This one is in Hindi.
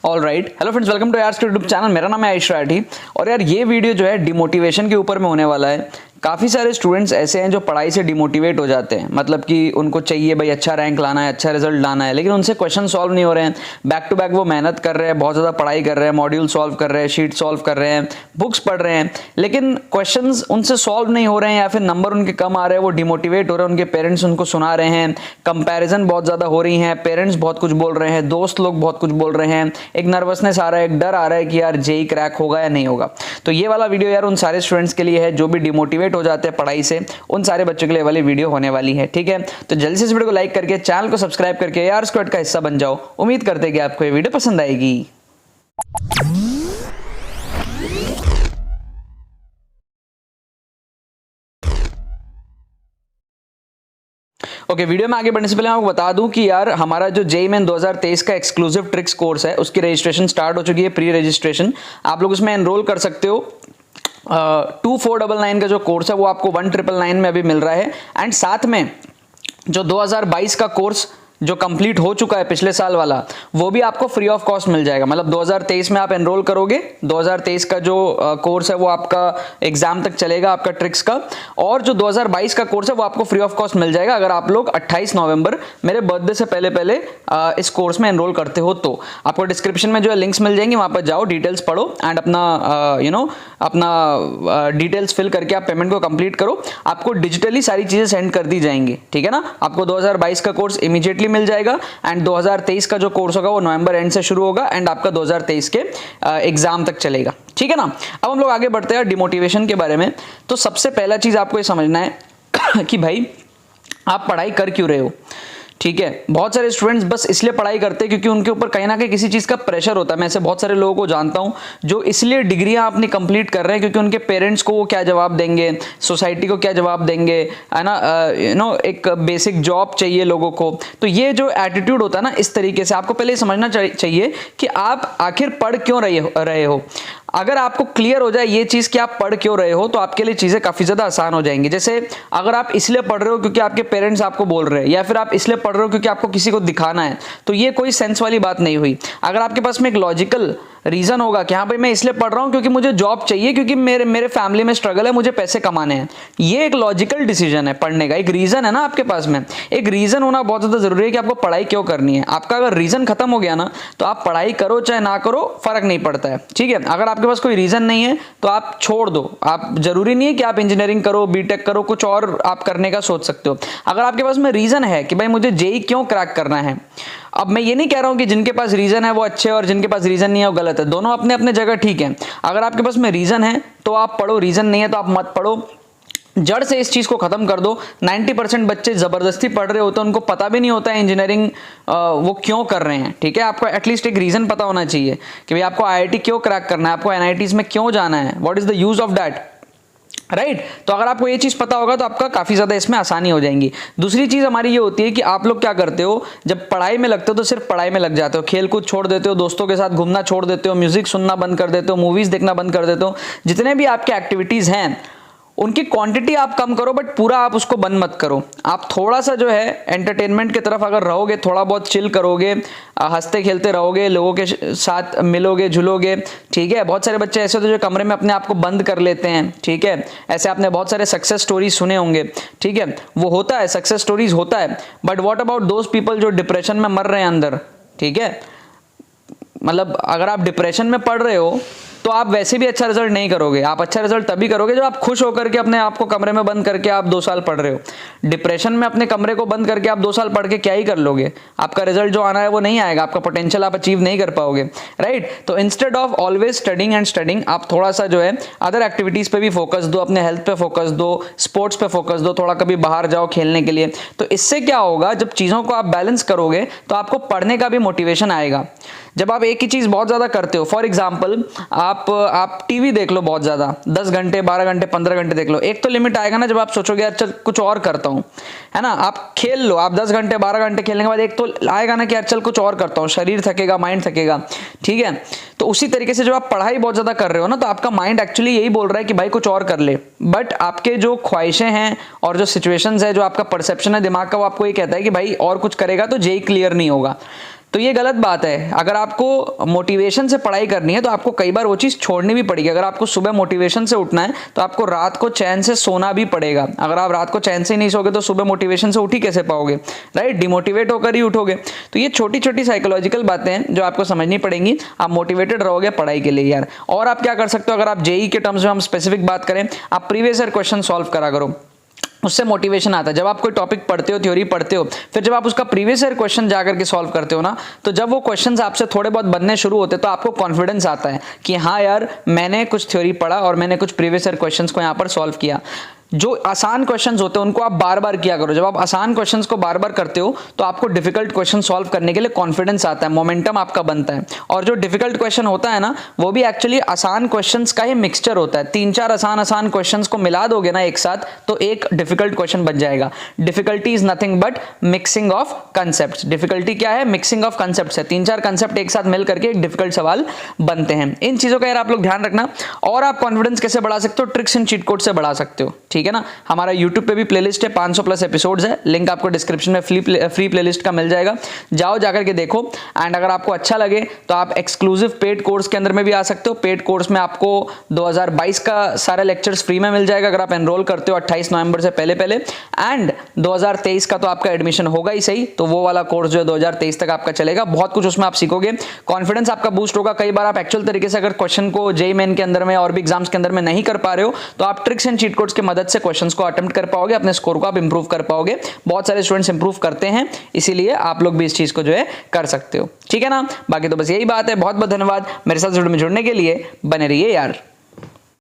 All right, hello friends, welcome to यार्स यूट्यूब चैनल। मेरा नाम है आयुष राठी और यार ये वीडियो जो है डिमोटिवेशन के ऊपर में होने वाला है। काफ़ी सारे स्टूडेंट्स ऐसे हैं जो पढ़ाई से डिमोटिवेट हो जाते हैं, मतलब कि उनको चाहिए भाई अच्छा रैंक लाना है, अच्छा रिजल्ट लाना है, लेकिन उनसे क्वेश्चन सॉल्व नहीं हो रहे हैं। बैक टू बैक वो मेहनत कर रहे हैं, बहुत ज़्यादा पढ़ाई कर रहे हैं, मॉड्यूल सॉल्व कर रहे हैं, शीट सॉल्व कर रहे हैं, बुक्स पढ़ रहे हैं, लेकिन क्वेश्चंस उनसे सॉल्व नहीं हो रहे हैं या फिर नंबर उनके कम आ रहे हैं, वो डिमोटिवेट हो रहे हैं। उनके पेरेंट्स उनको सुना रहे हैं, कंपैरिजन बहुत ज़्यादा हो रही है, पेरेंट्स बहुत कुछ बोल रहे हैं, दोस्त लोग बहुत कुछ बोल रहे हैं, एक नर्वसनेस आ रहा है, एक डर आ रहा है कि यार जेई क्रैक होगा या नहीं होगा। तो ये वाला वीडियो यार उन सारे स्टूडेंट्स के लिए है जो भी डिमोटिवेट हो जाते हैं पढ़ाई से, उन सारे बच्चों के लिए वाली वीडियो होने वाली है। ठीक है, तो जल्दी से इस वीडियो को लाइक करके चैनल को सब्सक्राइब करके यार स्क्वाड का हिस्सा बन जाओ। उम्मीद करते हैं कि आपको ये वीडियो पसंद आएगी। ओके, वीडियो में आगे बढ़ने से पहले मैं आपको बता दूं कि यार हमारा जो जेईई मेन 2023 का एक्सक्लूसिव ट्रिक्स कोर्स है उसकी रजिस्ट्रेशन स्टार्ट हो चुकी है, प्री रजिस्ट्रेशन। आप लोग उसमें एनरोल कर सकते हो। 2499 का जो कोर्स है वो आपको 1999 में अभी मिल रहा है। एंड साथ में जो 2022 का कोर्स जो कंप्लीट हो चुका है पिछले साल वाला, वो भी आपको फ्री ऑफ कॉस्ट मिल जाएगा। मतलब 2023 में आप एनरोल करोगे, 2023 का जो कोर्स है वो आपका एग्जाम तक चलेगा आपका ट्रिक्स का, और जो 2022 का कोर्स है वो आपको फ्री ऑफ कॉस्ट मिल जाएगा अगर आप लोग 28 नवंबर मेरे बर्थडे से पहले पहले इस कोर्स में एनरोल करते हो। तो आपको डिस्क्रिप्शन में जो है लिंक्स मिल जाएंगे, वहां पर जाओ, डिटेल्स पढ़ो एंड अपना अपना डिटेल्स फिल करके आप पेमेंट को कंप्लीट करो। आपको डिजिटली सारी चीजें सेंड कर दी जाएंगी, ठीक है ना। आपको 2022 का कोर्स इमीडिएटली मिल जाएगा एंड 2023 का जो कोर्स होगा वो नवंबर एंड से शुरू होगा एंड आपका 2023 के एग्जाम तक चलेगा, ठीक है ना। अब हम लोग आगे बढ़ते हैं डिमोटिवेशन के बारे में। तो सबसे पहला चीज आपको ये समझना है कि भाई आप पढ़ाई कर क्यों रहे हो। ठीक है, बहुत सारे स्टूडेंट्स बस इसलिए पढ़ाई करते हैं क्योंकि उनके ऊपर कहीं ना कहीं किसी चीज़ का प्रेशर होता है। मैं ऐसे बहुत सारे लोगों को जानता हूं जो इसलिए डिग्रियां अपनी कंप्लीट कर रहे हैं क्योंकि उनके पेरेंट्स को वो क्या जवाब देंगे, सोसाइटी को क्या जवाब देंगे, है ना। एक बेसिक जॉब चाहिए लोगों को। तो ये जो एटीट्यूड होता है ना, इस तरीके से आपको पहले समझना चाहिए कि आप आखिर पढ़ क्यों रहे हो। अगर आपको क्लियर हो जाए ये चीज कि आप पढ़ क्यों रहे हो तो आपके लिए चीजें काफी ज्यादा आसान हो जाएंगी। जैसे अगर आप इसलिए पढ़ रहे हो क्योंकि आपके पेरेंट्स आपको बोल रहे हैं, या फिर आप इसलिए पढ़ रहे हो क्योंकि आपको किसी को दिखाना है, तो ये कोई सेंस वाली बात नहीं हुई। अगर आपके पास में एक लॉजिकल रीजन होगा कि हाँ भाई मैं इसलिए पढ़ रहा हूं क्योंकि मुझे जॉब चाहिए, क्योंकि मेरे फैमिली में स्ट्रगल है, मुझे पैसे कमाने हैं, ये एक लॉजिकल डिसीजन है पढ़ने का। एक रीजन है ना आपके पास में, एक रीजन होना बहुत ज्यादा जरूरी है कि आपको पढ़ाई क्यों करनी है। आपका अगर रीजन खत्म हो गया ना तो आप पढ़ाई करो चाहे ना करो फर्क नहीं पड़ता है, ठीक है। अगर आपके पास कोई रीजन नहीं है तो आप छोड़ दो। आप जरूरी नहीं है कि आप इंजीनियरिंग करो, बीटेक करो, कुछ और आप करने का सोच सकते हो। अगर आपके पास में रीजन है कि भाई मुझे जेईई क्यों क्रैक करना है। अब मैं ये नहीं कह रहा हूं कि जिनके पास रीजन है वो अच्छे और जिनके पास रीजन नहीं है वो गलत है, दोनों अपने अपने जगह ठीक है। अगर आपके पास में रीजन है तो आप पढ़ो, रीजन नहीं है तो आप मत पढ़ो। जड़ से इस चीज को खत्म कर दो। 90% बच्चे जबरदस्ती पढ़ रहे होते हैं, उनको पता भी नहीं होता है इंजीनियरिंग वो क्यों कर रहे हैं, ठीक है। आपको एटलीस्ट एक रीजन पता होना चाहिए कि भाई आपको आईआईटी क्यों क्रैक करना है, आपको एनआईटीज में क्यों जाना है, what is the use of that, right. तो अगर आपको ये चीज पता होगा तो आपका काफी ज्यादा इसमें आसानी हो जाएंगी। दूसरी चीज हमारी ये होती है कि आप लोग क्या करते हो, जब पढ़ाई में लगते हो तो सिर्फ पढ़ाई में लग जाते हो, खेल कूद छोड़ देते हो, दोस्तों के साथ घूमना छोड़ देते हो, म्यूजिक सुनना बंद कर देते हो, मूवीज देखना बंद कर देते हो। जितने भी आपके एक्टिविटीज हैं उनकी क्वांटिटी आप कम करो, बट पूरा आप उसको बंद मत करो। आप थोड़ा सा जो है एंटरटेनमेंट की तरफ अगर रहोगे, थोड़ा बहुत चिल करोगे, हंसते खेलते रहोगे, लोगों के साथ मिलोगे जुलोगे, ठीक है। बहुत सारे बच्चे ऐसे होते हैं जो कमरे में अपने आप को बंद कर लेते हैं, ठीक है। ऐसे आपने बहुत सारे सक्सेस स्टोरीज सुने होंगे, ठीक है। वो होता है, सक्सेस स्टोरीज होता है, but what about those people जो डिप्रेशन में मर रहे हैं अंदर, ठीक है। मतलब अगर आप डिप्रेशन में पढ़ रहे हो तो आप वैसे भी अच्छा रिजल्ट नहीं करोगे। आप अच्छा रिजल्ट तभी करोगे जब आप खुश होकर के अपने आप को कमरे में बंद करके आप 2 साल पढ़ रहे हो। डिप्रेशन में अपने कमरे को बंद करके आप 2 साल पढ़ के क्या ही कर लोगे, आपका रिजल्ट जो आना है वो नहीं आएगा, आपका पोटेंशियल आप अचीव नहीं कर पाओगे, राइट। तो instead of always studying and studying, आप थोड़ा सा जो है अदर एक्टिविटीज पे भी फोकस दो, अपने हेल्थ पे फोकस दो, स्पोर्ट्स पे फोकस दो, थोड़ा कभी बाहर जाओ खेलने के लिए। तो इससे क्या होगा, जब चीजों को आप बैलेंस करोगे तो आपको पढ़ने का भी मोटिवेशन आएगा। जब आप एक ही चीज बहुत ज्यादा करते हो, फॉर एग्जाम्पल आप टीवी देख लो बहुत ज्यादा, 10 घंटे 12 घंटे 15 घंटे देख लो, एक तो लिमिट आएगा ना जब आप सोचोगे यार चल कुछ और करता हूं, है ना। आप खेल लो, आप 10 घंटे 12 घंटे खेलने के बाद एक तो आएगा ना कि यार चल कुछ और करता हूं, शरीर थकेगा, माइंड थकेगा, ठीक है। तो उसी तरीके से जब आप पढ़ाई बहुत ज्यादा कर रहे हो ना तो आपका माइंड एक्चुअली यही बोल रहा है कि भाई कुछ और कर ले, बट आपके जो ख्वाहिशें हैं और जो सिचुएशंस है, जो आपका परसेप्शन है दिमाग का, वो आपको ये कहता है कि भाई और कुछ करेगा तो जेईई क्लियर नहीं होगा। तो ये गलत बात है। अगर आपको मोटिवेशन से पढ़ाई करनी है तो आपको कई बार वो चीज़ छोड़नी भी पड़ेगी। अगर आपको सुबह मोटिवेशन से उठना है तो आपको रात को चैन से सोना भी पड़ेगा। अगर आप रात को चैन से नहीं सोगे तो सुबह मोटिवेशन से उठ ही कैसे पाओगे, राइट? डिमोटिवेट होकर ही उठोगे। तो ये छोटी छोटी साइकोलॉजिकल बातें हैं जो आपको समझनी पड़ेंगी। आप मोटिवेटेड रहोगे पढ़ाई के लिए यार। और आप क्या कर सकते हो, अगर आप जेई के टर्म्स में हम स्पेसिफिक बात करें, आप प्रीवियस ईयर क्वेश्चन सॉल्व करा करो, उससे मोटिवेशन आता है। जब आप कोई टॉपिक पढ़ते हो, थ्योरी पढ़ते हो, फिर जब आप उसका प्रीवियस ईयर क्वेश्चन जाकर के सॉल्व करते हो ना, तो जब वो क्वेश्चंस आपसे थोड़े बहुत बनने शुरू होते हैं तो आपको कॉन्फिडेंस आता है कि हाँ यार मैंने कुछ थ्योरी पढ़ा और मैंने कुछ प्रीवियस ईयर क्वेश्चंस को यहाँ पर सॉल्व किया। जो आसान क्वेश्चंस होते हैं उनको आप बार बार किया करो। जब आप आसान क्वेश्चंस को बार बार करते हो तो आपको डिफिकल्ट क्वेश्चन सॉल्व करने के लिए कॉन्फिडेंस आता है, मोमेंटम आपका बनता है। और जो डिफिकल्ट क्वेश्चन होता है ना, वो भी एक्चुअली आसान क्वेश्चंस का ही मिक्सचर होता है। 3-4 आसान क्वेश्चंस को मिला दोगे ना एक साथ तो एक डिफिकल्ट क्वेश्चन बन जाएगा। Difficulty is nothing but mixing of concept. Difficulty क्या है? मिक्सिंग ऑफ कंसेप्ट है। 3-4 कंसेप्ट एक साथ मिल करके एक डिफिकल्ट सवाल बनते हैं। इन चीजों का यार आप लोग ध्यान रखना। और आप कॉन्फिडेंस कैसे बढ़ा सकते हो? ट्रिक्स एंड चीट कोड से बढ़ा सकते हो, ठीक है ना। हमारा YouTube पे भी प्लेलिस्ट है, 500 प्लस एपिसोड्स है, लिंक आपको डिस्क्रिप्शन में फ्री प्लेलिस्ट का मिल जाएगा, जाओ जाकर के देखो। एंड अगर आपको अच्छा लगे तो आप एक्सक्लूसिव पेड कोर्स के अंदर में भी आ सकते हो। पेड कोर्स में आपको 2022 का सारे लेक्चर्स फ्री में मिल जाएगा अगर आप एनरोल करते हो 28 नवंबर से पहले एंड 2023 का तो आपका एडमिशन होगा ही सही, तो वो वाला कोर्स जो है 2023 तक आपका चलेगा। बहुत कुछ उसमें आप सीखोगे, कॉन्फिडेंस आपका बूस्ट होगा। कई बार आप एक्चुअल तरीके से अगर क्वेश्चन को जेईई मेन के अंदर में और भी एग्जाम्स के अंदर में नहीं कर पा रहे हो तो आप ट्रिक्स एंड चीट कोड्स की मदद से क्वेश्चंस को अटेम्प्ट कर पाओगे, अपने स्कोर को आप इंप्रूव कर पाओगे। बहुत सारे स्टूडेंट्स इंप्रूव करते हैं, इसीलिए आप लोग भी इस चीज को जो है कर सकते हो, ठीक है ना। बाकी तो बस यही बात है। बहुत बहुत धन्यवाद मेरे साथ जुड़ने के लिए, बने रहिए यार।